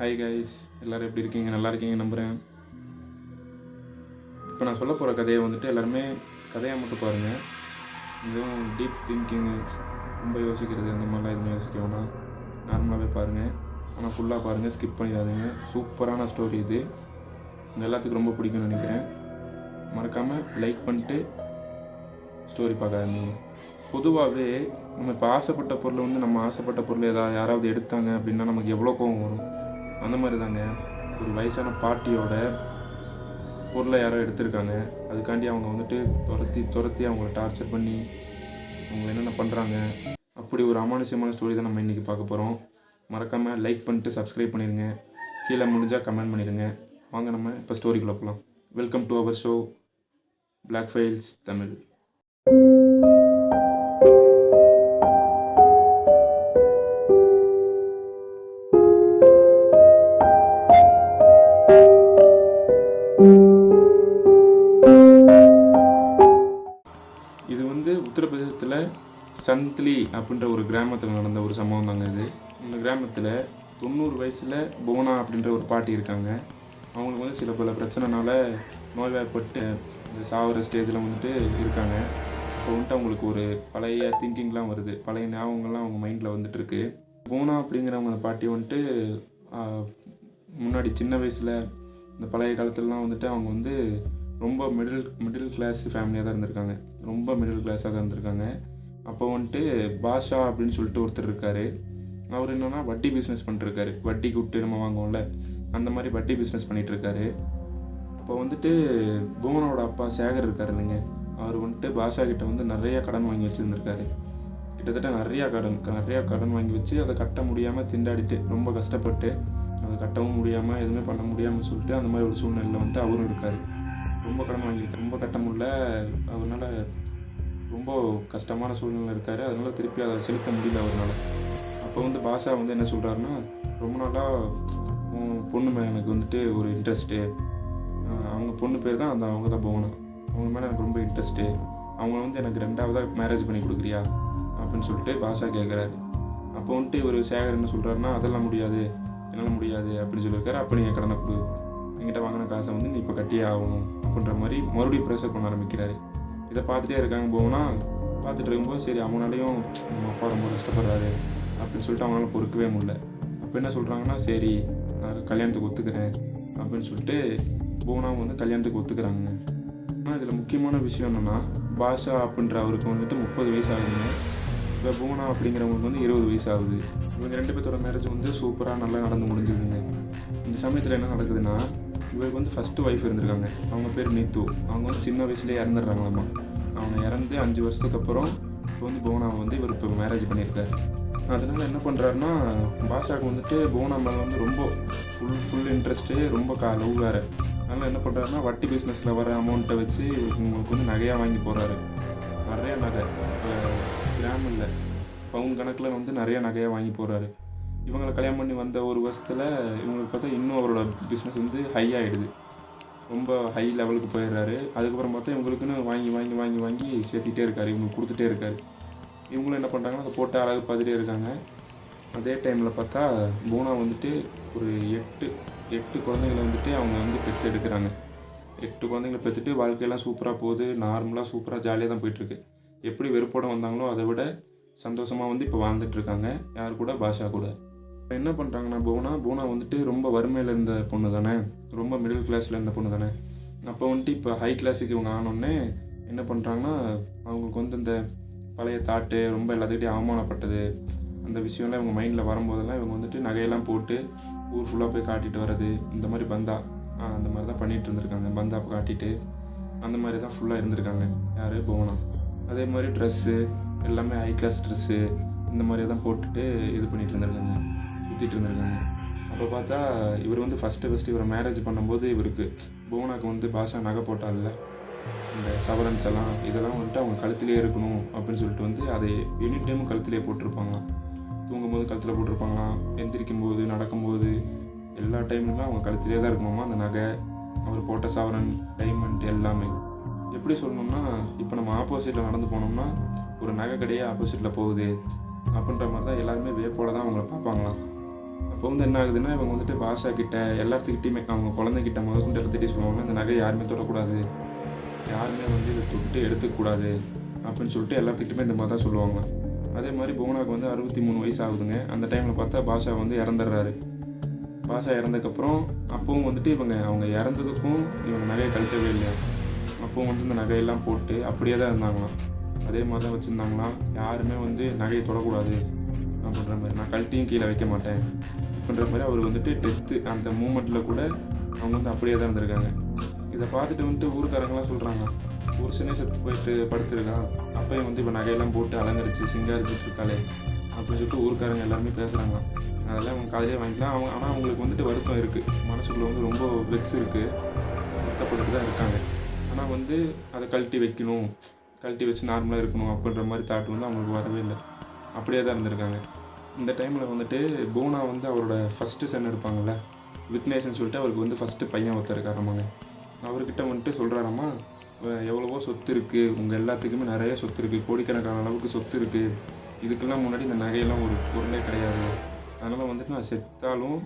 Hi guys, எல்லோரும் எப்படி இருக்கீங்க? நல்லா இருக்கீங்க நம்புகிறேன். இப்போ நான் சொல்ல போகிற கதையை வந்துட்டு எல்லாருமே கதையாக மட்டும் பாருங்கள். இதுவும் டீப் திங்கிங்கு, ரொம்ப யோசிக்கிறது அந்த மாதிரிலாம் எதுவுமே யோசிக்க வேணாம். நார்மலாகவே பாருங்கள், ஆனால் ஃபுல்லாக பாருங்கள், ஸ்கிப் பண்ணிடாதீங்க. சூப்பரான ஸ்டோரி இது. உங்கள் எல்லாத்துக்கும் ரொம்ப பிடிக்கும்னு நினைக்கிறேன். மறக்காமல் லைக் பண்ணிட்டு ஸ்டோரி பார்க்காதீங்க. பொதுவாகவே நம்ம இப்போ ஆசைப்பட்ட பொருளை நம்ம ஆசைப்பட்ட பொருளை யாராவது எடுத்தாங்க அப்படின்னா நமக்கு எவ்வளோ கோவம் வரும். அந்த மாதிரி தாங்க ஒரு வயசான பாட்டியோட பொருளை யாரோ எடுத்திருக்காங்க. அதுக்காண்டி அவங்க வந்துட்டு துரத்தி அவங்கள டார்ச்சர் பண்ணி அவங்க என்னென்ன பண்ணுறாங்க. அப்படி ஒரு அமானுஷ்யமான ஸ்டோரி தான் நம்ம இன்றைக்கி பார்க்க போகிறோம். மறக்காமல் லைக் பண்ணிட்டு சப்ஸ்கிரைப் பண்ணிடுங்க. கீழே முடிஞ்சால் கமெண்ட் பண்ணிடுங்க. வாங்க நம்ம இப்போ ஸ்டோரிக்குள்ளே போகலாம். Welcome to our show black files Tamil. இது உத்தரப்பிரதேசத்தில் சந்த்லி அப்படின்ற ஒரு கிராமத்தில் நடந்த ஒரு சம்பவம் தாங்க இது. இந்த கிராமத்தில் 90 வயசில் போனா அப்படின்ற ஒரு பாட்டி இருக்காங்க. அவங்களுக்கு சில பல பிரச்சனைனால நோய்வாய்ப்பட்டு இந்த சாவர ஸ்டேஜில் இருக்காங்க. இப்போ அவங்களுக்கு ஒரு பழைய திங்கிங்லாம் வருது, பழைய ஞாபகங்கள்லாம் அவங்க மைண்டில் வந்துட்டுருக்கு. போனா அப்படிங்கிறவங்க அந்த பாட்டி முன்னாடி சின்ன வயசில் இந்த பழைய காலத்துலலாம் அவங்க ரொம்ப மிடில் கிளாஸ் ஃபேமிலியாக தான் இருந்திருக்காங்க. ரொம்ப மிடில் கிளாஸாக தான் இருந்திருக்காங்க. அப்போ பாஷா அப்படின்னு சொல்லிட்டு ஒருத்தர் இருக்கார். அவர் என்னென்னா வட்டி பிஸ்னஸ் பண்ணிட்டுருக்காரு. வட்டிக்கு விட்டு நம்ம வாங்குவோம்ல, அந்த மாதிரி வட்டி பிஸ்னஸ் பண்ணிகிட்ருக்காரு. அப்போ புவனோட அப்பா சேகர் இருக்கார் இல்லைங்க, அவர் பாஷா கிட்ட நிறைய கடன் வாங்கி வச்சுருந்துருக்காரு. கிட்டத்தட்ட நிறையா கடன் வாங்கி வச்சு அதை கட்ட முடியாமல் திண்டாடிட்டு ரொம்ப கஷ்டப்பட்டு அதை கட்டவும் முடியாமல் எதுவுமே பண்ண முடியாமல் சொல்லிட்டு அந்த மாதிரி ஒரு சூழ்நிலையில் அவரும் இருக்கார். ரொம்ப கடன் வாங்கியிருக்கு, ரொம்ப கட்ட முடியல. அவரால் ரொம்ப கஷ்டமான சூழ்நிலை இருக்கார். அதனால் திருப்பி அதை செலுத்த முடியல அவரால். அப்போ பாஷா என்ன சொல்கிறாருன்னா, ரொம்ப நாளாக பொண்ணு மேலே எனக்கு ஒரு இன்ட்ரெஸ்ட்டு. அவங்க பொண்ணு பேர் தான் அவங்க தான் போகணும். அவங்க மேலே எனக்கு ரொம்ப இன்ட்ரெஸ்ட்டு. அவங்க எனக்கு 2ஆவதாக மேரேஜ் பண்ணி கொடுக்குறியா அப்படின்னு சொல்லிட்டு பாஷா கேட்குறாரு. அப்போ இவர் சேகர் என்ன சொல்கிறாருன்னா, அதெல்லாம் முடியாது, என்னால் முடியாது அப்படின்னு சொல்லியிருக்காரு. அப்போ நீங்கள் கடனை கொடு, என்கிட்ட வாங்கின காசை நீ இப்போ கட்டியே ஆகணும் அப்படின்ற மாதிரி மறுபடியும் ப்ரெஷர் பண்ண ஆரம்பிக்கிறாரு. இதை பார்த்துட்டே இருக்காங்க. பார்த்துட்டு இருக்கும்போது சரி, அவங்களாலையும் நம்ம அப்பா ரொம்ப கஷ்டப்படுறாரு அப்படின்னு சொல்லிட்டு அவங்களால பொறுக்கவே முடியல. அப்போ என்ன சொல்கிறாங்கன்னா, சரி நான் கல்யாணத்துக்கு ஒத்துக்கிறேன் அப்படின்னு சொல்லிட்டு போனாவும் கல்யாணத்துக்கு ஒத்துக்கிறாங்க. ஆனால் இதில் முக்கியமான விஷயம் என்னென்னா, பாஷா அப்படின்ற அவருக்கு 30 வயசு ஆகுதுங்க. இப்போ பூனா அப்படிங்கிறவங்களுக்கு 20 வயசு ஆகுது. இவங்க 2 பேர்த்தோட மேரேஜ் சூப்பராக நல்லா நடந்து முடிஞ்சுதுங்க. இந்த சமயத்தில் என்ன நடக்குதுன்னா, இவருக்கு ஃபஸ்ட்டு ஒய்ஃப் இருந்திருக்காங்க. அவங்க பேர் நீத்து. அவங்க சின்ன வயசுலேயே இறந்துடுறாங்களாம்மா. அவங்க இறந்து 5 வருஷத்துக்கு அப்புறம் இப்போ போனாவை இவர் இப்போ மேரேஜ் பண்ணியிருக்காரு. அதனால் என்ன பண்ணுறாருன்னா, பாஷாவுக்கு போனா மேலே ரொம்ப ஃபுல் இன்ட்ரெஸ்ட்டு, ரொம்ப லவ் வேறு. அதனால் என்ன பண்ணுறாருன்னா, வட்டி பிஸ்னஸில் வர அமௌண்ட்டை வச்சு இவங்களுக்கு நகையாக வாங்கி போகிறாரு. நிறைய நகை, கிராம் இல்லை, பவுன் கணக்கில் நிறைய நகையாக வாங்கி போகிறாரு. இவங்களை கல்யாணம் பண்ணி வந்த ஒரு வருஷத்தில் இவங்களுக்கு பார்த்தா இன்னும் அவரோட பிஸ்னஸ் ஹை ஆகிடுது. ரொம்ப ஹை லெவலுக்கு போயிடுறாரு. அதுக்கப்புறம் பார்த்தா இவங்களுக்குன்னு வாங்கி வாங்கி வாங்கி வாங்கி சேர்த்திட்டே இருக்கார், இவங்களுக்கு கொடுத்துட்டே இருக்கார். இவங்களும் என்ன பண்ணுறாங்கன்னா, அதை போட்டு அழகு பார்த்துட்டே இருக்காங்க. அதே டைமில் பார்த்தா போனா ஒரு 8 குழந்தைங்களை அவங்க பெற்று எடுக்கிறாங்க. 8 குழந்தைங்களை பெற்றுட்டு வாழ்க்கையெல்லாம் சூப்பராக போகுது. நார்மலாக சூப்பராக ஜாலியாக தான் போயிட்டுருக்கு. எப்படி வெறுப்போட வந்தாங்களோ அதை விட சந்தோஷமாக இப்போ வாழ்ந்துட்டுருக்காங்க. யார் கூட? பாஷா கூட. என்ன பண்ணுறாங்கன்னா, போனா ரொம்ப வறுமையில் இருந்த பொண்ணு தானே, ரொம்ப மிடில் கிளாஸில் இருந்த பொண்ணு தானே. அப்போ இப்போ ஹை கிளாஸுக்கு இவங்க ஆனோடனே என்ன பண்ணுறாங்கன்னா, அவங்களுக்கு இந்த பழைய தாட்டு, ரொம்ப எல்லாத்துக்கிட்டையும் அவமானப்பட்டது, அந்த விஷயம்லாம் இவங்க மைண்டில் வரும்போதெல்லாம் இவங்க நகையெல்லாம் போட்டு ஊர் ஃபுல்லாக போய் காட்டிட்டு வர்றது, இந்த மாதிரி அந்த மாதிரி தான் பண்ணிகிட்டு இருந்திருக்காங்க. பந்தா காட்டிட்டு அந்த மாதிரி தான் ஃபுல்லாக இருந்திருக்காங்க. யார்? போனா. அதே மாதிரி ட்ரெஸ்ஸு எல்லாமே ஹை கிளாஸ் ட்ரெஸ்ஸு இந்த மாதிரி தான் போட்டுட்டு இது பண்ணிகிட்டு இருந்திருக்காங்க, சுற்றிட்டு இருந்திருக்காங்க. அப்போ பார்த்தா இவர் ஃபஸ்ட்டு இவரை மேரேஜ் பண்ணும்போது இவருக்கு போனாக்கு பாஷா நகை போட்டால இந்த சவரன்ஸ் எல்லாம் இதெல்லாம் அவங்க கழுத்திலே இருக்கணும் அப்படின்னு சொல்லிட்டு அதை எனி டைமும் கழுத்திலே போட்டிருப்பாங்களாம். தூங்கும்போது கழுத்தில் போட்டிருப்பாங்களாம், எந்திரிக்கும் போது, நடக்கும்போது, எல்லா டைமுமே அவங்க கழுத்திலே தான் இருக்கணுமா அந்த நகை, அவர் போட்ட சவரன், டைமண்ட் எல்லாமே. எப்படி சொல்லணும்னா, இப்போ நம்ம ஆப்போசிட்டில் நடந்து போனோம்னா ஒரு நகை கடையே ஆப்போசிட்டில் போகுது அப்படின்ற மாதிரி தான் எல்லாருமே வேப்போட தான் அவங்கள பார்ப்பாங்களாம். அப்போ வந்து என்ன ஆகுதுன்னா, இவங்க வந்துட்டு பாஷா கிட்ட எல்லாத்துக்கிட்டையுமே அவங்க குழந்தைகிட்ட முதற்கொண்டு எல்லாத்துக்கிட்டையும் சொல்லுவாங்க, இந்த நகையை யாருமே தொடக்கூடாது, யாருமே வந்து இதை தொட்டு எடுத்துக்கூடாது அப்படின்னு சொல்லிட்டு எல்லாத்துக்கிட்டையுமே இந்த மாதிரி தான் சொல்லுவாங்க. அதே மாதிரி புவனாவுக்கு வந்து 63 வயசு ஆகுதுங்க. அந்த டைமில் பார்த்தா பாஷா வந்து இறந்துடுறாரு. பாஷா இறந்ததுக்கப்புறம் அப்பவும் வந்துட்டு அவங்க இறந்ததுக்கும் இவங்க நகையை கழட்டவே இல்லையா. அப்பவும் வந்து இந்த நகையெல்லாம் போட்டு அப்படியே தான் இருந்தாங்களாம். அதே மாதிரி தான் வச்சுருந்தாங்களாம். யாருமே வந்து நகையை தொடக்கூடாது அப்படின்ற மாதிரி, நான் கழட்டியும் கீழே வைக்க மாட்டேன் அப்படின்ற மாதிரி அவர் வந்துட்டு டெத்து அந்த மூமெண்ட்டில் கூட அவங்க வந்து அப்படியே தான் இருந்திருக்காங்க. இதை பார்த்துட்டு வந்துட்டு ஊருக்காரங்களாம் சொல்கிறாங்க, புருஷனே செத்து போயிட்டு படுத்துருக்கான், அப்பையும் வந்து இப்போ நகையெல்லாம் போட்டு அலங்கரித்து சிங்காரிச்சிட்டு இருக்காளே அப்படின்னு சொல்லிட்டு ஊருக்காரங்க எல்லாருமே பேசுகிறாங்க. அதெல்லாம் அவங்க காலையிலே வாங்கிக்கலாம். ஆனால் அவங்களுக்கு வந்துட்டு வருத்தம் இருக்குது, மனசுக்குள்ளே வந்து ரொம்ப வெக்ஸ் இருக்குது, வருத்தப்பட்டு தான் இருக்காங்க. ஆனால் வந்து அதை கழட்டி வைக்கணும், கழட்டி வச்சு நார்மலாக இருக்கணும் அப்படின்ற மாதிரி தாட் வந்து அவங்களுக்கு வரவே இல்லை. அப்படியே தான் இருந்திருக்காங்க. இந்த டைமில் வந்துட்டு புவனா வந்து அவரோட ஃபஸ்ட்டு சன் இருப்பாங்கள்ல, விக்னேஷ்னு சொல்லிட்டு அவருக்கு வந்து ஃபஸ்ட்டு பையன் ஒருத்தர் இருக்காராமாங்க. அவர்கிட்ட வந்துட்டு சொல்கிறாராம்மா, எவ்வளவோ சொத்து இருக்குது, உங்கள் எல்லாத்துக்குமே நிறைய சொத்து இருக்குது, கோடிக்கணக்கான அளவுக்கு சொத்து இருக்குது, இதுக்கெல்லாம் முன்னாடி இந்த நகையெல்லாம் ஒரு பொருளே கிடையாது. அதனால் வந்துட்டு நான் செத்தாலும்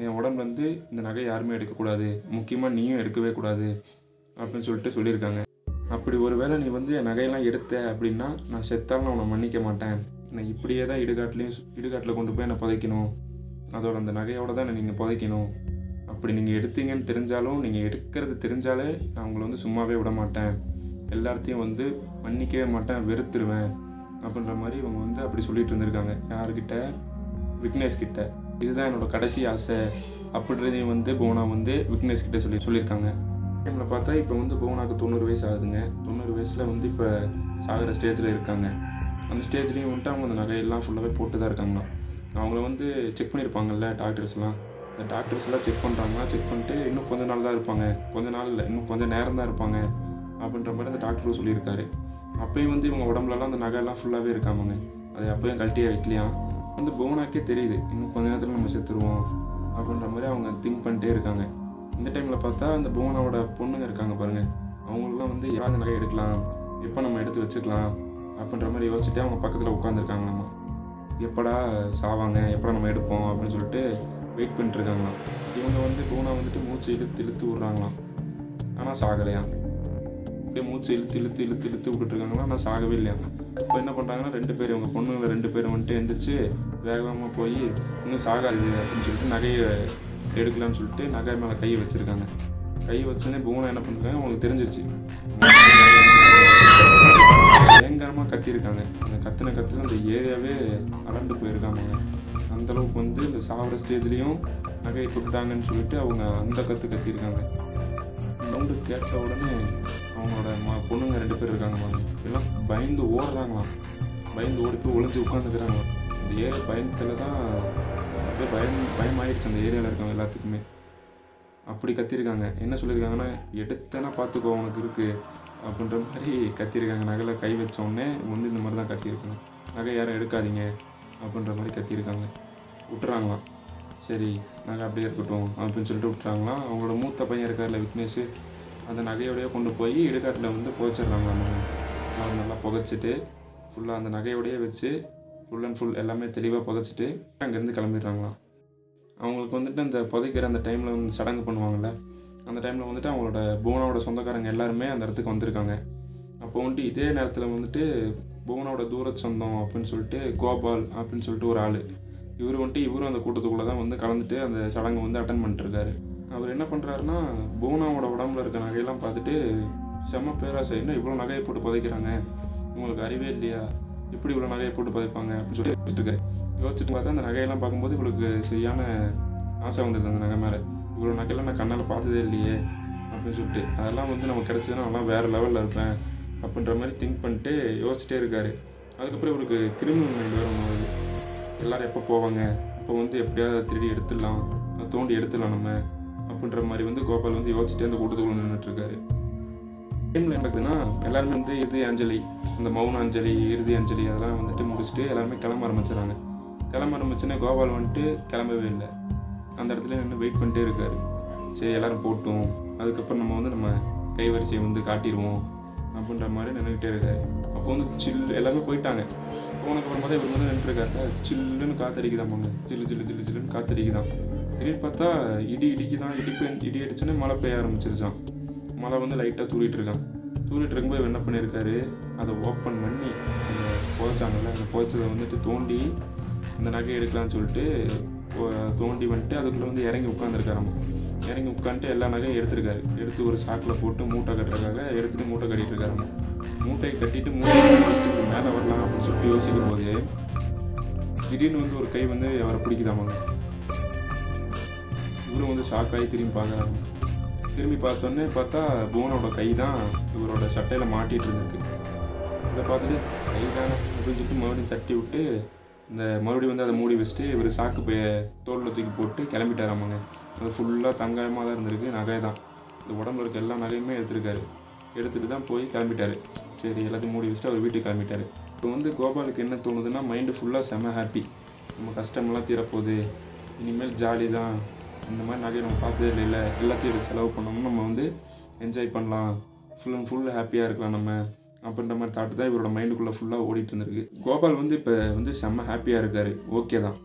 என் உடம்புலேருந்து இந்த நகையை யாருமே எடுக்கக்கூடாது, முக்கியமாக நீயும் எடுக்கவே கூடாது அப்படின்னு சொல்லிட்டு சொல்லியிருக்காங்க. அப்படி ஒரு வேளை நீ வந்து என் நகையெல்லாம் எடுத்த அப்படின்னா நான் செத்தாலும் நான் உன்னை மன்னிக்க மாட்டேன், நான் இப்படியே தான் இடுகாட்டில் கொண்டு போய் என்னை புதைக்கணும், அதோட அந்த நகையோடு தான் நீங்கள் புதைக்கணும், அப்படி நீங்கள் எடுத்தீங்கன்னு தெரிஞ்சாலும் நீங்கள் எடுக்கிறது தெரிஞ்சாலே நான் உங்களை வந்து சும்மாவே விட மாட்டேன், எல்லாத்தையும் வந்து மன்னிக்கவே மாட்டேன், வெறுத்துருவேன் அப்படின்ற மாதிரி இவங்க வந்து அப்படி சொல்லிட்டு இருந்திருக்காங்க. யாருக்கிட்ட? விக்னேஷ் கிட்ட. இதுதான் என்னோடய கடைசி ஆசை அப்படின்றதையும் வந்து புவனா வந்து விக்னேஷ் கிட்ட சொல்லியிருக்காங்க. டைமில் பார்த்தா இப்போ வந்து புவனாவுக்கு 90 வயசு ஆகுதுங்க. 90 வயசில் வந்து இப்போ சாகிற ஸ்டேஜில் இருக்காங்க. அந்த ஸ்டேஜ்லேயும் வந்துட்டு அவங்க அந்த நகையெல்லாம் ஃபுல்லாகவே போட்டு தான் இருக்காங்களாம். அவங்கள வந்து செக் பண்ணியிருப்பாங்கல்ல டாக்டர்ஸ்லாம், அந்த டாக்டர்ஸ்லாம் செக் பண்ணுறாங்களா, செக் பண்ணிட்டு இன்னும் கொஞ்ச நாள் தான் இருப்பாங்க, கொஞ்ச நாள் இல்லை இன்னும் கொஞ்சம் நேரம் தான் இருப்பாங்க அப்படின்ற மாதிரி அந்த டாக்டரும் சொல்லியிருக்காரு. அப்பயும் வந்து இவங்க உடம்புலலாம் அந்த நகையெல்லாம் ஃபுல்லாகவே இருக்காமங்க, அதை அப்பயும் கழட்டியே வைக்கலையாம். வந்து புவனாக்கே தெரியுது இன்னும் கொஞ்ச நேரத்தில் நம்ம செத்துருவோம் அப்படின்ற மாதிரி அவங்க திங்க் பண்ணிட்டே இருக்காங்க. இந்த டைமில் பார்த்தா அந்த புவனாவோட பொண்ணுங்க இருக்காங்க பாருங்கள், அவங்களெலாம் வந்து யார் நகை எடுக்கலாம், எப்போ நம்ம எடுத்து வச்சுக்கலாம் அப்படின்ற மாதிரி யோசிச்சுட்டு அவங்க பக்கத்தில் உட்காந்துருக்காங்களாம்மா. எப்படா சாவாங்க, எப்படா நம்ம எடுப்போம் அப்படின்னு சொல்லிட்டு வெயிட் பண்ணிட்டுருக்காங்களாம். இவங்க வந்து புவனா வந்துட்டு மூச்சு இழுத்து விட்றாங்களாம், ஆனால் சாகலையாம். அப்படியே மூச்சு இழுத்து விட்டுட்ருக்காங்களாம், ஆனால் சாகவே இல்லையா. இப்போ என்ன பண்ணுறாங்கன்னா 2 பேர், இவங்க பொண்ணுங்களை 2 பேர் வந்துட்டு எழுந்திரிச்சு வேகமாக போய் இன்னும் சாகாது அப்படின்னு சொல்லிட்டு நகையை எடுக்கலான்னு சொல்லிட்டு நகை மேலே கையை வச்சுருக்காங்க. கை வச்சோன்னே புவனா என்ன பண்ணுறாங்க, அவங்களுக்கு தெரிஞ்சிச்சு, பயங்கரமாக கத்தியிருக்காங்க. அந்த கத்தில் அந்த ஏரியாவே அலண்டு போயிருக்காங்க. அந்தளவுக்கு வந்து இந்த சாவர ஸ்டேஜ்லேயும் நகையை தொட்டாங்கன்னு சொல்லிட்டு அவங்க அந்த கத்தியிருக்காங்க. சவுண்டு கேட்ட உடனே அவங்களோட பொண்ணுங்க 2 பேர் இருக்காங்க, எல்லாம் பயந்து ஓடுறாங்களாம். பயந்து ஓடி போய் ஒளிஞ்சு உட்காந்துக்கிறாங்க. அந்த ஏரியா பயத்தில் தான் அப்படியே பயமாயிடுச்சு அந்த ஏரியாவில் இருக்கவங்க எல்லாத்துக்குமே. அப்படி கத்திருக்காங்க. என்ன சொல்லியிருக்காங்கன்னா, எடுத்தேன்னா பார்த்துக்கோ உனக்கு இருக்குது அப்படின்ற மாதிரி கத்திருக்காங்க. நகையில் கை வச்சோடனே வந்து இந்த மாதிரி தான் கத்திருக்காங்க, நகை யாரும் எடுக்காதீங்க அப்படின்ற மாதிரி கத்திருக்காங்க. விட்டுறாங்களாம். சரி நகை அப்படியே இருக்கட்டும் அப்படின்னு சொல்லிட்டு விட்டுறாங்களாம். அவங்களோட மூத்த பையன் இருக்கார்ல விக்னேஷ், அந்த நகையோடையே கொண்டு போய் இடுகாட்டில் வந்து புதைச்சிட்றாங்களாம். அவர் நல்லா புதைச்சிட்டு ஃபுல்லாக அந்த நகையோடையே வச்சு ஃபுல் அண்ட் ஃபுல் எல்லாமே தெளிவாக புதைச்சிட்டு அங்கேருந்து கிளம்பிடுறாங்களாம். அவங்களுக்கு வந்துட்டு அந்த புதைக்கிற அந்த டைமில் வந்து சடங்கு பண்ணுவாங்கள்ல, அந்த டைமில் வந்துட்டு அவங்களோட புவனாவோட சொந்தக்காரங்க எல்லாருமே அந்த இடத்துக்கு வந்திருக்காங்க. அப்போ வந்துட்டு இதே நேரத்தில் வந்துட்டு புவனாவோட தூர சொந்தம் அப்படின்னு சொல்லிட்டு கோபால் அப்படின்னு சொல்லிட்டு ஒரு ஆள், இவரும் அந்த கூட்டத்துக்குள்ளே தான் வந்து கலந்துட்டு அந்த சடங்கை வந்து அட்டன் பண்ணிட்டுருக்காரு. அவர் என்ன பண்ணுறாருன்னா, புவனாவோட உடம்புல இருக்க நகையெல்லாம் பார்த்துட்டு செம்ம பேராசை, என்ன இவ்வளோ நகையை போட்டு புதைக்கிறாங்க, உங்களுக்கு அறிவே இல்லையா, இப்படி இவ்வளோ நகையை போட்டு புதைப்பாங்க அப்படின்னு சொல்லி யோசிச்சுட்டு பார்த்தா அந்த நகையெல்லாம் பார்க்கும்போது இவளுக்கு சரியான ஆசை வந்துடுது அந்த நகை மேலே. இவ்வளோ நகையெல்லாம் நான் கண்ணால் பார்த்ததே இல்லையே அப்படின்னு சொல்லிட்டு, அதெல்லாம் வந்து நமக்கு கிடச்சதுன்னா அதெல்லாம் வேறு லெவலில் இருப்பேன் அப்படின்ற மாதிரி திங்க் பண்ணிட்டு யோசிச்சிட்டே இருக்காரு. அதுக்கப்புறம் இவருக்கு கிரிமினல் மைண்ட் வேறு ஒன்று, எல்லோரும் எப்போ போவாங்க, அப்போ வந்து எப்படியாவது திருடி எடுத்துடலாம், தோண்டி எடுத்துடலாம் நம்ம அப்படின்ற மாதிரி வந்து கோபால் வந்து யோசிச்சுட்டே அந்த கூட்டத்துக்குள்ள நின்றுட்டுருக்காரு. டைமில் என்னதுன்னா எல்லாருமே வந்து இறுதி அஞ்சலி, இந்த மௌன அஞ்சலி, இறுதி அஞ்சலி அதெல்லாம் வந்துட்டு முடிச்சுட்டு எல்லாருமே கிளம்ப ஆரம்பிச்சிடறாங்க. கிளம்ப ஆரம்பிச்சுன்னா கோபால் வந்துட்டு கிளம்பவே இல்லை, அந்த இடத்துல நின்று வெயிட் பண்ணிட்டே இருக்காரு. சரி எல்லோரும் போட்டோம், அதுக்கப்புறம் நம்ம கைவரிசையை வந்து காட்டிடுவோம் அப்படின்ற மாதிரி நின்றுக்கிட்டே இருக்காரு. அப்போ வந்து எல்லாமே போயிட்டாங்க. போனதுக்கப்புறம் பார்த்தா இவர் வந்து நின்றுருக்காரு. சில்லுன்னு காற்றடிக்குதாமாங்க, ஜில்லு ஜில்லு ஜில்லு ஜில்லுன்னு காற்றடிக்குதான். திடீர்னு பார்த்தா இடிக்குதான். இடி அடிச்சுன்னு மழை பெய்ய ஆரம்பிச்சிருச்சான். மழை வந்து லைட்டாக தூரிட்டு இருக்கான். தூரிட்டு இருக்கும்போது என்ன பண்ணியிருக்காரு, அதை ஓப்பன் பண்ணி அந்த புதைச்சாங்கல்ல, அந்த புதைச்சதை வந்துட்டு தோண்டி இந்த நகையை எடுக்கலான்னு சொல்லிட்டு தோண்டி வந்துட்டு அதுக்குள்ளே வந்து இறங்கி உட்காந்துருக்காராம். இறங்கி உட்காந்துட்டு எல்லா நகையும் எடுத்துருக்காரு. எடுத்து ஒரு சாக்கில் போட்டு மூட்டை கட்டுறதுக்காக எடுத்துகிட்டு மூட்டை கட்டிகிட்டு இருக்காராம். மூட்டையை கட்டிட்டு மூட்டை மேலே வரலாம் அப்படின்னு சொல்லிட்டு யோசிக்கும் போது திடீர்னு வந்து ஒரு கை வந்து அவரை பிடிக்குதாமாங்க. இவரும் வந்து ஷாக்காகி திரும்பி பார்க்குறாங்க. திரும்பி பார்த்தோன்னே பார்த்தா புவனோட கை தான் இவரோட சட்டையில் மாட்டிகிட்டு இருந்திருக்கு. இதை பார்த்துட்டு கை தானே அப்படின்னு சொல்லிட்டு மறுபடியும் தட்டி விட்டு இந்த மறுபடியும் வந்து அதை மூடி வச்சுட்டு இவர் சாக்கு தோளில் தூக்கி போட்டு கிளம்பிட்டாராமாங்க. அது ஃபுல்லாக தங்கமாக தான் இருந்திருக்கு, நகை தான். இந்த உடம்புல இருக்க எல்லா நகையுமே எடுத்துருக்காரு. எடுத்துகிட்டு தான் போய் கிளம்பிட்டார். சரி எல்லாத்தையும் மூடி வச்சுட்டு அவர் வீட்டுக்கு கிளம்பிட்டார். இப்போ வந்து கோபாலுக்கு என்ன தோணுதுன்னா, மைண்டு ஃபுல்லாக செம்ம ஹாப்பி. நம்ம கஷ்டமெல்லாம் தீரப்போகுது, இனிமேல் ஜாலி தான். இந்த மாதிரி நகையை நம்ம பார்த்ததே இல்லை, எல்லாத்தையும் எடுத்து செலவு பண்ணோம்னா நம்ம வந்து என்ஜாய் பண்ணலாம், ஃபுல் அண்ட் ஃபுல் ஹாப்பியாக இருக்கலாம் நம்ம அப்படின்ற மாதிரி தாட்டு தான் இவரோட மைண்டுக்குள்ளே ஃபுல்லாக ஓடிட்டு இருந்திருக்கு. கோபால் வந்து இப்போ வந்து செம்ம ஹாப்பியாக இருக்கார், ஓகே தான்.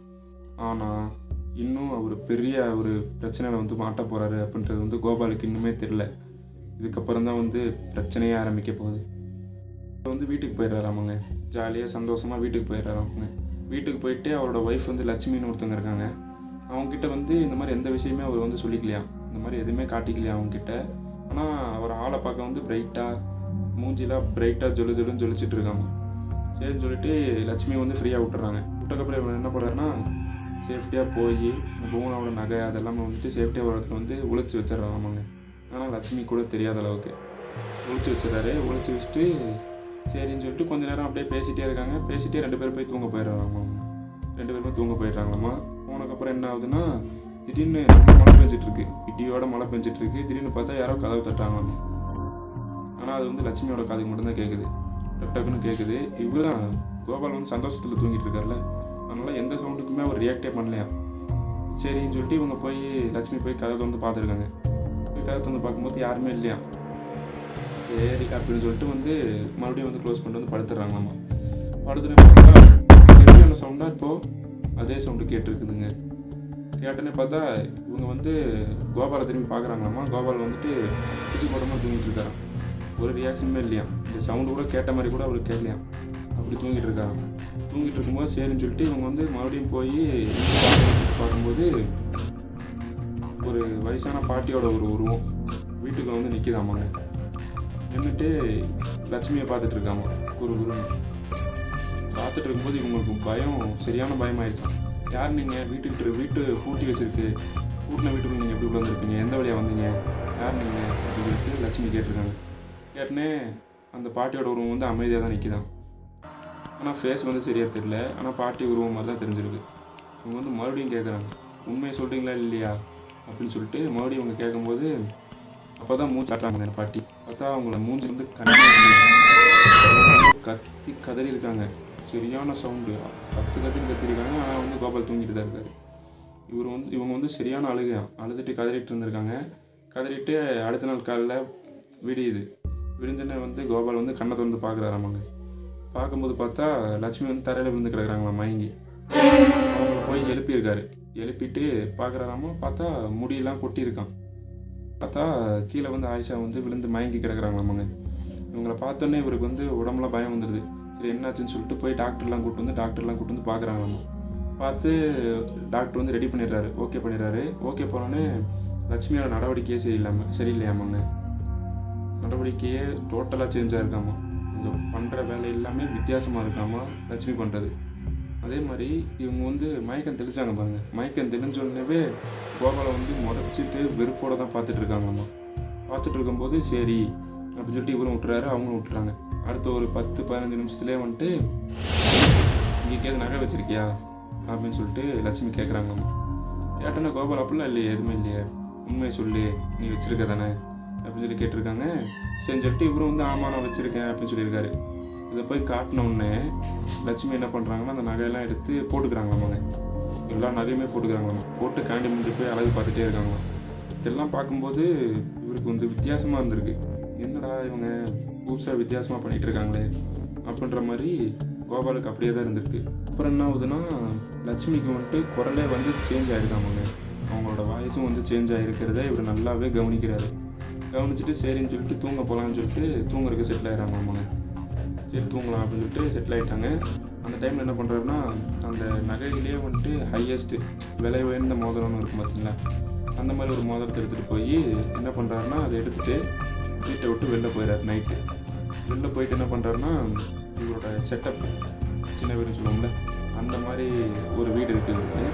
ஆனால் இன்னும் அவர் பெரிய ஒரு பிரச்சனையில் வந்து மாட்ட போகிறாரு அப்படின்றது வந்து கோபாலுக்கு இன்னுமே தெரில. இதுக்கப்புறம் தான் வந்து பிரச்சனையே ஆரம்பிக்க போகுது. இப்போ வந்து வீட்டுக்கு போயிடுறாராமாங்க, ஜாலியாக சந்தோஷமாக வீட்டுக்கு போயிடுறாராமாங்க. வீட்டுக்கு போயிட்டு அவரோட ஒய்ஃப் வந்து லட்சுமின்னு ஒருத்தவங்க இருக்காங்க. அவங்கக்கிட்ட வந்து இந்த மாதிரி எந்த விஷயமே அவர் வந்து சொல்லிக்கலையா, இந்த மாதிரி எதுவுமே காட்டிக்கலையா அவங்கக்கிட்ட. ஆனால் அவர் ஆளை பார்க்க வந்து பிரைட்டாக, மூஞ்சிலாம் பிரைட்டாக ஜொலிச்சுன்னு ஜொலிச்சிட்டு இருக்காங்க. சரின்னு சொல்லிட்டு லட்சுமி வந்து ஃப்ரீயாக விட்டுறாங்க. விட்டக்கப்புறம் இவர் என்ன பண்ணுறாருன்னா, சேஃப்டியாக போய் இந்த புவனோட நகை அதெல்லாமே வந்துட்டு சேஃப்டியாக ஒரு இடத்துல வந்து ஒழிச்சு வச்சிடறாமாங்க. ஆனால் லட்சுமி கூட தெரியாத அளவுக்கு ஒழிச்சு வச்சிடறாரு. ஒழிச்சு வச்சுட்டு சரின்னு சொல்லிட்டு கொஞ்சம் நேரம் அப்படியே பேசிகிட்டே இருக்காங்க. பேசிகிட்டே 2 பேரும் போய் தூங்க போயிடுறாங்கம்மா. 2 பேருமே தூங்க போயிடுறாங்களாம்மா. போனதுக்கப்புறம் என்ன ஆகுதுன்னா, திடீர்னு மழை பெஞ்சிட்ருக்கு, இடியோட மழை பெஞ்சிட்ருக்கு. திடீர்னு பார்த்தா யாரோ கதவு தட்டாங்களாம்மா. ஆனால் அது வந்து லட்சுமியோட காதுக்கு மட்டும்தான் கேட்குது, டக்குன்னு கேட்குது. இவங்க தான் கோபால் வந்து சந்தோஷத்தில் தூங்கிட்டு இருக்கார்ல, அதனால் எந்த சவுண்டுக்குமே அவர் ரியாக்டே பண்ணலையா. சரின்னு சொல்லிட்டு இவங்க போய் லட்சுமி போய் கதை வந்து பார்த்துருக்காங்க. போய் கதை வந்து பார்க்கும்போது யாருமே இல்லையா. சரி அப்படின்னு சொல்லிட்டு வந்து மறுபடியும் வந்து க்ளோஸ் பண்ணிட்டு வந்து படுத்துடுறாங்களாம்மா. படுத்துட்டு சவுண்டாக இப்போது அதே சவுண்டு கேட்டுருக்குதுங்க. கேட்டோன்னே பார்த்தா இவங்க வந்து கோபாலை திரும்பி பார்க்குறாங்களாம்மா. கோபால் வந்துட்டு புது படமாக தூங்கிட்டு இருக்காராம். ஒரு ரியாக்ஷனுமே இல்லையா. இந்த சவுண்டு கூட கேட்ட மாதிரி கூட அவருக்கு கேட்கலையா. அப்படி தூங்கிட்டு இருக்காங்க. தூங்கிட்டு இருக்கும்போது சரின்னு சொல்லிட்டு இவங்க வந்து மறுபடியும் போய் பார்க்கும்போது ஒரு வயசான பாட்டியோட ஒரு உருவம் வீட்டுக்குள்ள வந்து நிற்கிதாமாங்க. நின்றுட்டு லட்சுமியை பார்த்துட்டு இருக்காங்க. குருன்னு பார்த்துட்டு இருக்கும்போது இவங்களுக்கு பயம், சரியான பயமாயிடுச்சான். யார் நீங்கள், வீட்டு பூட்டி வச்சுருக்கு, பூட்டின வீட்டுக்குள்ள நீங்கள் எப்படி வந்துருப்பீங்க, எந்த வழியாக வந்தீங்க, யார் நீங்கள் அப்படின்னு சொல்லிட்டு லட்சுமி கேட்டிருக்காங்க. கேட்டனே அந்த பாட்டியோட உருவம் வந்து அமைதியாக தான் நிற்கிதான். ஆனால் ஃபேஸ் வந்து சரியாக தெரியல. ஆனால் பாட்டி உருவம் மாதிரி தான் தெரிஞ்சிருக்கு. இவங்க வந்து மறுபடியும் கேட்குறாங்க, உண்மையை சொல்கிறீங்களா இல்லையா அப்படின்னு சொல்லிட்டு மறுபடியும் இவங்க கேட்கும்போது அப்போ தான் மூச்சு காட்டுறாங்க அந்த பாட்டி. பார்த்தா அவங்கள மூஞ்சி வந்து கத்தி கதறி இருக்காங்க. சரியான சவுண்டு, கத்திருக்காங்க. ஆனால் வந்து கோபால் தூங்கிட்டு தான் இருக்காரு. இவங்க வந்து சரியான அழுதுட்டு கதறிட்டு இருந்திருக்காங்க. கதறிட்டு அடுத்த நாள் காலையில் விடிஞ்சோடனே வந்து கோபால் வந்து கண்ணை திறந்து பார்க்குறாராமாங்க. பார்க்கும்போது பார்த்தா லட்சுமி வந்து தரையில் விழுந்து கிடக்குறாங்களா மயங்கி. அவங்கள போய் எழுப்பியிருக்காரு. எழுப்பிட்டு பார்க்குறாராமா. பார்த்தா முடியெல்லாம் கொட்டியிருக்கான். பார்த்தா கீழே வந்து ஆயிஷா வந்து விழுந்து மயங்கி கிடக்குறாங்களாமாங்க. இவங்களை பார்த்தோன்னே இவருக்கு வந்து உடம்புலாம் பயம் வந்துடுது. சரி என்னாச்சுன்னு சொல்லிட்டு போய் டாக்டர்லாம் கூப்பிட்டு வந்து பார்க்குறாங்களாமா. பார்த்து டாக்டர் வந்து ரெடி பண்ணிடுறாரு, ஓகே பண்ணிடுறாரு. ஓகே போனோன்னே லட்சுமியோட நடவடிக்கையே சரியில்லையாமாங்க. நடவடிக்கையே டோட்டலாக சேஞ்சாக இருக்காமா. இந்த பண்ணுற வேலை எல்லாமே வித்தியாசமாக இருக்காமா லட்சுமி பண்ணுறது. அதே மாதிரி இவங்க வந்து மயக்கம் தெளிச்சாங்க பாருங்கள். மயக்கம் தெளிஞ்சோடனே கோபாலை வந்து முறைச்சிட்டு வெறுப்போடு தான் பார்த்துட்டு இருக்காங்கம்மா. பார்த்துட்டு இருக்கும்போது சரி அப்படின்னு சொல்லிட்டு இவரும் விட்டுறாரு, அவங்களும் விட்டுறாங்க. அடுத்த ஒரு 10-15 நிமிஷத்துலேயே வந்துட்டு இங்கே எங்கேயாவது நகை வச்சுருக்கியா அப்படின்னு சொல்லிட்டு லட்சுமி கேட்குறாங்கம்மா. கேட்டோன்னா கோபால் அப்படிலாம் இல்லையே, எதுவுமே இல்லையே, உண்மையை சொல்லு, நீ வச்சுருக்க தானே அப்படின்னு சொல்லி கேட்டிருக்காங்க. சரின்னு சொல்லிட்டு இவரும் வந்து ஆமாம் நான் வச்சுருக்கேன் அப்படின்னு சொல்லியிருக்காரு. இதை போய் காட்டினோடனே லட்சுமி என்ன பண்ணுறாங்கன்னா அந்த நகையெல்லாம் எடுத்து போட்டுக்கிறாங்களாமாங்க. எல்லா நகையுமே போட்டுக்கிறாங்களாமா. போட்டு காண்டி முடிஞ்சு போய் அழகு பார்த்துட்டே இருக்காங்களாம். இதெல்லாம் பார்க்கும்போது இவருக்கு வந்து வித்தியாசமாக இருந்திருக்கு. என்னடா இவங்க புதுசாக வித்தியாசமாக பண்ணிகிட்டு இருக்காங்களே அப்படின்ற மாதிரி கோபாலுக்கு அப்படியே தான் இருந்திருக்கு. அப்புறம் என்ன ஆகுதுன்னா, லட்சுமிக்கு வந்துட்டு குரலே வந்து சேஞ்ச் ஆகிருக்காமாங்க. அவங்களோட வாய்ஸும் வந்து சேஞ்ச் ஆகிருக்கிறத இவர் நல்லாவே கவனிக்கிறாரு. கவனிச்சுட்டு சரின்னு சொல்லிட்டு தூங்க போகலான்னு சொல்லிட்டு தூங்குறதுக்கு செட்டில் ஆகிறாங்களாமாங்க. சரி தூங்கலாம் அப்படின்னு சொல்லிட்டு செட்டில் ஆகிட்டாங்க. அந்த டைமில் என்ன பண்ணுறாருன்னா, அந்த நகையிலே வந்துட்டு ஹையஸ்ட்டு விலை உயர்ந்த மோதிரம்னு இருக்கும் பார்த்தீங்களா, அந்த மாதிரி ஒரு மோதிரத்தை எடுத்துகிட்டு போய் என்ன பண்ணுறாருன்னா, அதை எடுத்துகிட்டு வீட்டை விட்டு வெளில போயிடார். நைட்டு வெளில போயிட்டு என்ன பண்ணுறாருன்னா, இவரோட செட்டப் சின்ன வீடுன்னு சொல்லுவோம்ல, அந்த மாதிரி ஒரு வீடு இருக்குது இவருக்கு.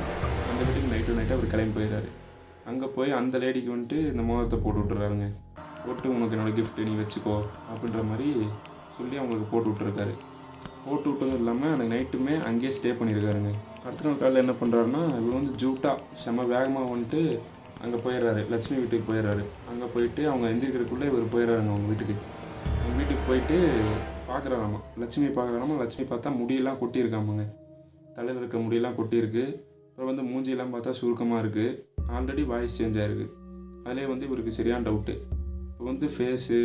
அந்த வீட்டுக்கு நைட்டு அவர் கிளம்பி போயிடுறாரு. அங்கே போய் அந்த லேடிக்கு வந்துட்டு இந்த மோதிரத்தை போட்டு விட்டுறாருங்க. போட்டு உனக்கு என்னோடய கிஃப்ட் நீ வச்சுக்கோ அப்படின்ற மாதிரி சொல்லி அவங்களுக்கு போட்டு விட்டுருக்காரு. போட்டு விட்டதும் இல்லாமல் அன்றைக்கி நைட்டுமே அங்கேயே ஸ்டே பண்ணியிருக்காருங்க. அடுத்த நாள் காலையில் என்ன பண்ணுறாருன்னா, இவர் வந்து ஜூட்டாக செம்ம வேகமாக வந்துட்டு அங்கே போயிடுறாரு. லட்சுமி வீட்டுக்கு போயிடுறாரு. அங்கே போயிட்டு அவங்க எந்திரிக்கிறதுக்குள்ளே இவர் போயிடுறாருங்க அவங்க வீட்டுக்கு. அவங்க வீட்டுக்கு போயிட்டு பார்க்குறாராமா, லட்சுமி பார்க்குறாராமா. லட்சுமி பார்த்தா முடியெல்லாம் கொட்டியிருக்காமாங்க. தலையில் இருக்க முடியெல்லாம் கொட்டியிருக்கு. அப்புறம் வந்து மூஞ்சியெல்லாம் பார்த்தா சுருக்கமாக இருக்குது. ஆல்ரெடி வாய்ஸ் சேஞ்ச் ஆகிருக்கு. அதிலே வந்து இவருக்கு சரியான டவுட்டு. இப்போ வந்து ஃபேஸு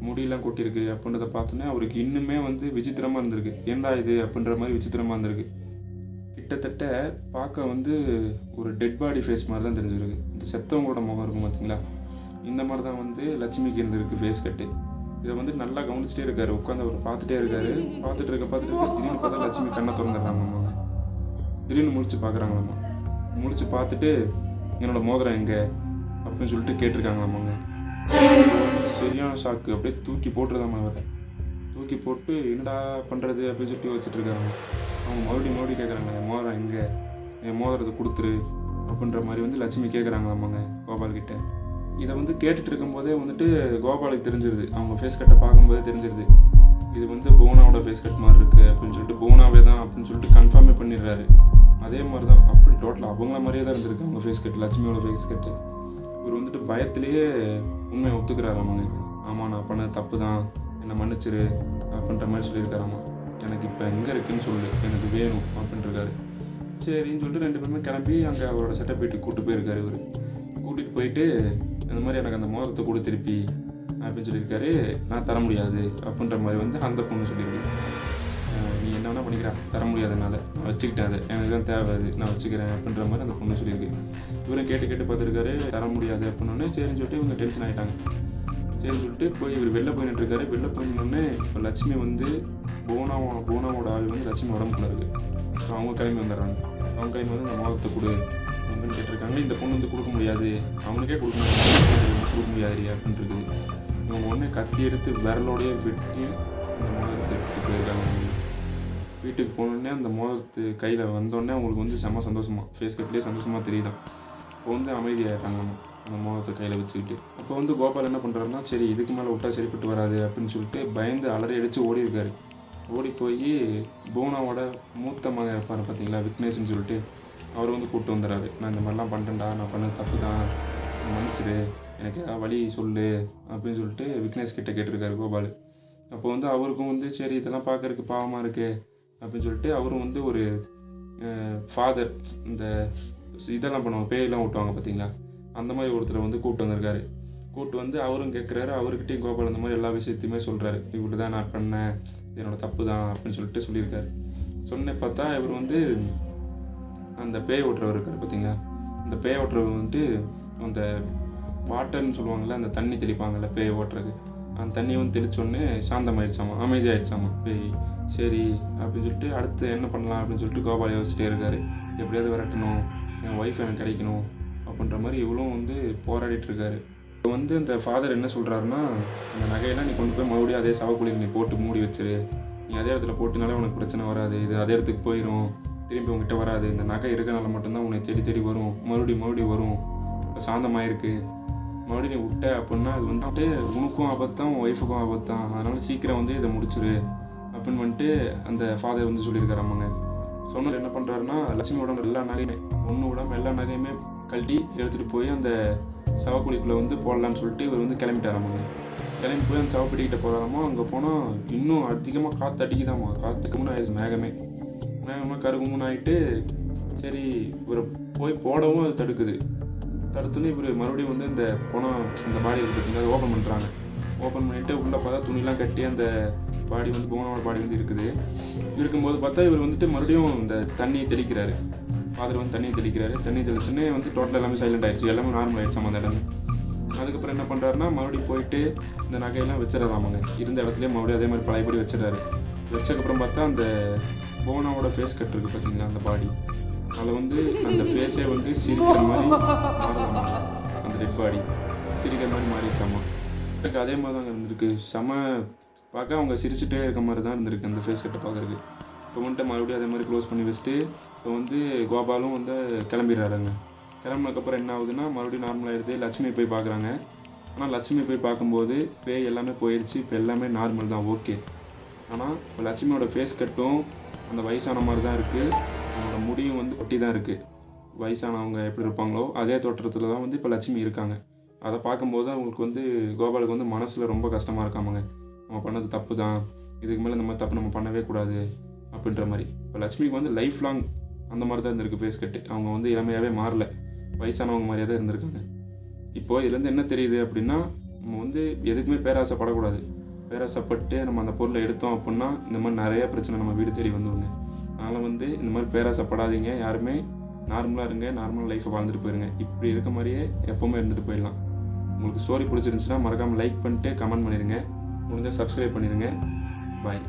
முடியெல்லாம் கொட்டியிருக்கு அப்படின்றத பார்த்தோன்னே அவருக்கு இன்னுமே வந்து விசித்திரமாக இருந்திருக்கு. ஏன்டா இது அப்படின்ற மாதிரி விசித்திரமாக இருந்திருக்கு. கிட்டத்தட்ட பார்க்க வந்து ஒரு டெட் பாடி ஃபேஸ் மாதிரி தான் தெரிஞ்சிருக்கு. இந்த செத்தவங்களோட முகம் இருக்கும் பார்த்தீங்களா, இந்த மாதிரி தான் வந்து லட்சுமிக்கு இருந்திருக்கு ஃபேஸ் கட்டு. இதை வந்து நல்லா கவனிச்சிட்டே இருக்காரு. உட்காந்து அவர் பார்த்துட்டே இருக்காரு. பார்த்துட்டு இருக்க திடீர்னு பார்த்தா லட்சுமி கண்ணை திறந்துடுறாங்கம்மா. திடீர்னு முழிச்சு பார்க்குறாங்களாம்மா. முழிச்சு பார்த்துட்டு என்னோடய மோதிரம் எங்கே அப்படின்னு சொல்லிட்டு கேட்டிருக்காங்களாம்மாங்க. சரியான ஷாக்கு. அப்படியே தூக்கி போட்டுருதாம்மா அவரை. தூக்கி போட்டு என்னடா பண்ணுறது அப்படின்னு சொல்லிட்டு வச்சுட்ருக்காங்க. அவங்க மறுபடியும் கேட்குறாங்க, என் மோதிரம் எங்கே, என் மோதிரத்தை கொடுத்துரு அப்படின்ற மாதிரி வந்து லட்சுமி கேட்குறாங்களாம்மாங்க கோபால்கிட்ட. இதை வந்து கேட்டுட்டு இருக்கும்போதே வந்துட்டு கோபாலுக்கு தெரிஞ்சிருது. அவங்க ஃபேஸ் கட்டை பார்க்கும்போதே தெரிஞ்சிருது, இது வந்து புவனாவோட ஃபேஸ் கட் மாதிரி இருக்குது அப்படின்னு சொல்லிட்டு புவனாவே தான் அப்படின்னு சொல்லிட்டு கன்ஃபார்மே பண்ணிடுறாரு. அதே மாதிரி தான் அப்படி டோட்டலாக அவங்கள மாதிரியே தான் இருந்திருக்கு அவங்க ஃபேஸ் கட்டு, லட்சுமியோட ஃபேஸ் கட்டு. இவர் வந்துட்டு பயத்திலேயே உண்மையை ஒத்துக்கிறாராமாங்க. ஆமாம் நான் பண்ணது தப்பு தான், என்னை மன்னிச்சிரு அப்படின்ற மாதிரி சொல்லியிருக்காராமா. எனக்கு இப்போ எங்கே இருக்குன்னு சொல்லு, எனக்கு வேணும் அப்படின்ட்டுருக்காரு. சரின்னு சொல்லிட்டு 2 பேருமே கிளம்பி அங்கே அவரோட செட்டப் வீட்டுக்கு கூப்பிட்டு போயிருக்காரு. இவர் கூட்டிகிட்டு போயிட்டு இந்த மாதிரி எனக்கு அந்த மோதிரத்தை கொடு திருப்பி அப்படின்னு சொல்லியிருக்காரு. நான் தர முடியாது அப்படின்ற மாதிரி வந்து அந்த பொண்ணு சொல்லியிருக்கு. நீ என்ன வேணால் பண்ணிக்கிறா, தர முடியாதனால நான் வச்சுக்கிட்டேன், அது எனக்கு தான் தேவை, அது நான் வச்சுக்கிறேன் அப்படின்ற மாதிரி அந்த பொண்ணு சொல்லியிருக்கு. இவரும் கேட்டு பார்த்துருக்காரு, தர முடியாது அப்படின்னோடனே சரின்னு சொல்லிட்டு இவங்க டென்ஷன் ஆகிட்டாங்க. சரின்னு சொல்லிட்டு போய் இவர் வெளில போய் நின்றுருக்காரு. வெளில போயின்னொடனே இப்போ லட்சுமி வந்து புவனாவோட ஆள் வந்து லட்சுமி உடம்புக்குள்ள இருக்குது. ஸோ அவங்க கிளம்பி வந்துடுறாங்க. அவங்க கிளம்பி வந்து இந்த மோதிரத்தை கொடு அப்படின்னு கேட்டிருக்காங்க. இந்த பொண்ணு வந்து கொடுக்க முடியாது, அவனுக்கே கொடுக்க முடியாது அப்படின்ட்டு இருக்குது. இவங்க ஒன்றே கத்தி எடுத்து விரலோடையே வெட்டி அந்த மோதிரத்தை எடுத்துகிட்டு போயிருக்காங்க. வீட்டுக்கு போனோடனே அந்த மோதிரத்து கையில் வந்தோடனே அவங்களுக்கு வந்து செம்ம சந்தோஷமாக, ஃபேஸ் கட்லேயே சந்தோஷமாக தெரியுதான். இப்போ வந்து அமைதியாகிட்டாங்க அந்த மோதிரத்தை கையில் வச்சுக்கிட்டு. அப்போ வந்து கோபால் என்ன பண்ணுறாருன்னா, சரி இதுக்கு மேலே விட்டா சரிப்பட்டு வராது அப்படின்னு சொல்லிட்டு பயந்து அலறி அடித்து ஓடி இருக்காரு. ஓடி போய் புவனாவோட மூத்த மகன் இருப்பார் பார்த்தீங்களா, விக்னேஷ்னு சொல்லிட்டு, அவர் வந்து கூப்பிட்டு வந்துடுறாரு. நான் இந்த மாதிரிலாம் பண்ணிட்டேன்டா, நான் பண்ணது தப்பு தான், மன்னிச்சிடு, எனக்கு ஏதாவது வழி சொல்லு அப்படின்னு சொல்லிட்டு விக்னேஷ் கிட்டே கேட்டிருக்காரு கோபால். அப்போ வந்து அவருக்கும் வந்து சரி இதெல்லாம் பார்க்கறதுக்கு பாவமாக இருக்குது அப்படின்னு சொல்லிட்டு அவரும் வந்து ஒரு ஃபாதர், இந்த இதெல்லாம் பண்ணுவாங்க, பேயெல்லாம் ஓட்டுவாங்க பார்த்தீங்களா, அந்த மாதிரி ஒருத்தரை வந்து கூப்பிட்டு வந்திருக்காரு. கூப்பிட்டு வந்து அவரும் கேட்குறாரு. அவர்கிட்டையும் கோபால் அந்த மாதிரி எல்லா விஷயத்தையுமே சொல்கிறாரு. இப்படி தான் நான் பண்ணேன், என்னோடய தப்பு தான் அப்படின்னு சொல்லிட்டு சொல்லியிருக்காரு. சொன்னே பார்த்தா இவர் வந்து அந்த பேய் ஓட்டுறவர் இருக்கார் பார்த்தீங்களா, அந்த பேய் ஓட்டுறவர் வந்துட்டு அந்த வாட்டர்னு சொல்லுவாங்கள்ல, அந்த தண்ணி தெளிப்பாங்கள்ல பேய் ஓட்டுறது, அந்த தண்ணியை வந்து தெளித்தோடனே சாந்தமாயிடுச்சாமா, அமைதியாகிடுச்சாமா பேய். சரி அப்படின்னு சொல்லிட்டு அடுத்து என்ன பண்ணலாம் அப்படின்னு சொல்லிட்டு கோபால் யோசிச்சிட்டே இருக்காரு. எப்படியாவது விரட்டணும், என் ஒய்ஃப் எனக்கு கிடைக்கணும் அப்படின்ற மாதிரி இவ்வளோ வந்து போராடிட்டுருக்காரு. இப்போ வந்து அந்த ஃபாதர் என்ன சொல்கிறாருன்னா, அந்த நகையெல்லாம் நீ கொண்டு போய் மறுபடியும் அதே சவக்குழிக்கு நீ போட்டு மூடி வச்சிரு, நீ அதே இடத்துல போட்டுனாலே உனக்கு பிரச்சனை வராது, இது அதே இடத்துக்கு போயிடும், திரும்பி உங்ககிட்ட வராது, இந்த நகை இருக்கனால மட்டும்தான் உன்னை தேடி வரும், மறுபடியும் வரும், இப்போ சாந்தமாயிருக்கு, மறுபடியும் நீ விட்ட அப்படின்னா அது வந்துட்டு உனக்கும் ஆபத்தான் உன் ஒய்ஃபுக்கும் ஆபத்தான், அதனால் சீக்கிரம் வந்து இதை முடிச்சிரு அப்படின்னு வந்துட்டு அந்த ஃபாதர் வந்து சொல்லியிருக்காராமாங்க. சொன்னது என்ன பண்ணுறாருன்னா, லட்சுமியோட எல்லா நகையுமே ஒன்று விடாமல் எல்லா நகையுமே கழட்டி எடுத்துகிட்டு போய் அந்த சவக்குழிக்குள்ளே வந்து போடலான்னு சொல்லிட்டு இவர் வந்து கிளம்பிட்டாராமாங்க. கிளம்பி போய் அந்த சவப்பெட்டிக்கிட்ட போகிறாராமா. அங்கே போனால் இன்னும் அதிகமாக காற்று அடிக்குதாமா. காற்றுக்கு முன்னே ஆயிடுச்சு மேகமாக கருகுமுன்னு ஆகிட்டு, சரி இவர் போய் போடவும் அது தடுத்துன்னு இவர் மறுபடியும் வந்து இந்த போனால் அந்த பாடி இருக்குது அதை ஓப்பன் பண்ணுறாங்க. ஓப்பன் பண்ணிவிட்டு உள்ளே பார்த்தா துணிலாம் கட்டி அந்த பாடி வந்து போனோட பாடி வந்து இருக்குது. இருக்கும்போது பார்த்தா இவர் வந்துட்டு மறுபடியும் இந்த தண்ணியை தெளிக்கிறாரு. ஃபாதர் வந்து தண்ணியை தெளிக்கிறாரு. தண்ணி தெளிச்சுன்னே வந்து டோட்டலாக எல்லாமே சைலண்ட் ஆயிடுச்சு, எல்லாமே நார்மல் ஆயிடுச்சு அந்த இடமே. அதுக்கப்புறம் என்ன பண்ணுறாருன்னா மறுபடியும் போயிட்டு இந்த நகையெல்லாம் வச்சிடறாமாங்க. இருந்த இடத்துலேயே மறுபடியும் அதே மாதிரி பழையபடி வச்சிடறாரு. வச்சக்கப்புறம் பார்த்தா அந்த போனாவோட ஃபேஸ் கட் இருக்குது பார்த்தீங்களா, அந்த பாடி, அதில் வந்து அந்த ஃபேஸே வந்து சிரிக்கிற மாதிரி மாறுதாமா. அந்த டெட் பாடி சிரிக்கிற மாதிரி மாறிடுச்சாமா. எனக்கு அதே மாதிரி தாங்க இருந்திருக்கு. பார்க்க அவங்க சிரிச்சுட்டே இருக்க மாதிரி தான் இருந்திருக்கு அந்த ஃபேஸ் கட்டை பார்க்குறதுக்கு. இப்போ வந்துட்டு மறுபடியும் அதே மாதிரி க்ளோஸ் பண்ணி வச்சுட்டு இப்போ வந்து கோபாலும் வந்து கிளம்பிடுறாருங்க. கிளம்புனதுக்கப்புறம் என்ன ஆகுதுன்னா மறுபடியும் நார்மலாகிடுது. லட்சுமி போய் பார்க்குறாங்க. ஆனால் லட்சுமி போய் பார்க்கும்போது பேய் எல்லாமே போயிடுச்சு. இப்போ எல்லாமே நார்மல் தான், ஓகே. ஆனால் இப்போ லட்சுமியோட ஃபேஸ் கட்டும் அந்த வயசான மாதிரி தான் இருக்குது. அவங்களோட முடியும் வந்து ஒட்டி தான் இருக்குது. வயசானவங்க எப்படி இருப்பாங்களோ அதே தோற்றத்தில் தான் வந்து இப்போ லட்சுமி இருக்காங்க. அதை பார்க்கும்போது அவங்களுக்கு வந்து கோபாலுக்கு வந்து மனசில் ரொம்ப கஷ்டமாக இருக்காமங்க. நம்ம பண்ணது தப்பு தான், இதுக்கு மேலே இந்த மாதிரி தப்பு நம்ம பண்ணவே கூடாது அப்படின்ற மாதிரி. இப்போ லட்சுமிக்கு வந்து லைஃப் லாங் அந்த மாதிரி தான் இருந்திருக்கு ஃபேஸ் கட்டு. அவங்க வந்து இளமையாகவே மாறல, வயசானவங்க மாதிரியே தான் இருந்திருக்காங்க. இப்போது இதுலேருந்து என்ன தெரியுது அப்படின்னா, நம்ம வந்து எதுக்குமே பேராசைப்படக்கூடாது. பேராசைப்பட்டு நம்ம அந்த பொருளை எடுத்தோம் அப்படின்னா இந்த மாதிரி நிறையா பிரச்சனை நம்ம வீடு தேடி வந்துடுங்க. அதனால் வந்து இந்த மாதிரி பேராசைப்படாதீங்க. யாருமே நார்மலாக இருங்க, நார்மல் லைஃப்பை வாழ்ந்துட்டு போயிருங்க. இப்படி இருக்க மாதிரியே எப்போவுமே இருந்துட்டு போயிடலாம். உங்களுக்கு ஸ்டோரி பிடிச்சிருந்துச்சுன்னா மறக்காமல் லைக் பண்ணிட்டு கமெண்ட் பண்ணிடுங்க. முடிஞ்சால் சப்ஸ்கிரைப் பண்ணிடுங்க. பாய்.